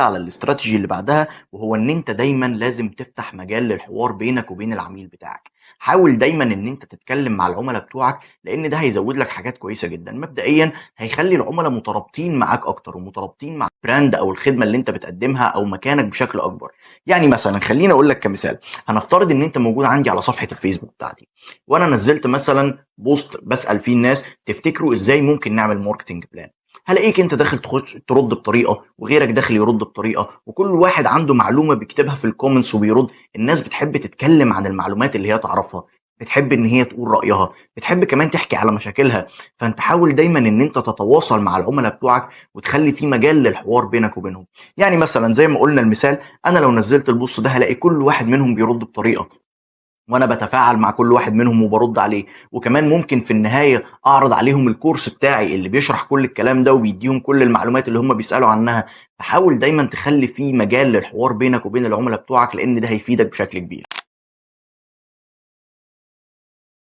على الاستراتيجي اللي بعدها، وهو ان انت دايما لازم تفتح مجال للحوار بينك وبين العميل بتاعك. حاول دايما ان انت تتكلم مع العملاء بتوعك، لان ده هيزود لك حاجات كويسه جدا. مبدئيا هيخلي العملاء مترابطين معاك اكتر ومترابطين مع البراند او الخدمه اللي انت بتقدمها او مكانك بشكل اكبر. يعني مثلا خليني اقول لك كمثال، هنفترض ان انت موجود عندي على صفحه الفيسبوك بتاعتي، وانا نزلت مثلا بوست بسال فيه الناس تفتكروا ازاي ممكن نعمل ماركتنج بلان. هلاقيك انت داخل تخش ترد بطريقه، وغيرك داخل يرد بطريقه، وكل واحد عنده معلومه بيكتبها في الكومنتس وبيرد. الناس بتحب تتكلم عن المعلومات اللي هي تعرفها، بتحب ان هي تقول رايها، بتحب كمان تحكي على مشاكلها. فانت حاول دايما ان انت تتواصل مع العملاء بتوعك وتخلي في مجال للحوار بينك وبينهم. يعني مثلا زي ما قلنا المثال، انا لو نزلت البوست ده هلاقي كل واحد منهم بيرد بطريقه، وانا بتفاعل مع كل واحد منهم وبرد عليه. وكمان ممكن في النهاية اعرض عليهم الكورس بتاعي اللي بيشرح كل الكلام ده وبيديهم كل المعلومات اللي هم بيسألوا عنها. فحاول دايما تخلي فيه مجال للحوار بينك وبين العملاء بتوعك، لان ده هيفيدك بشكل كبير.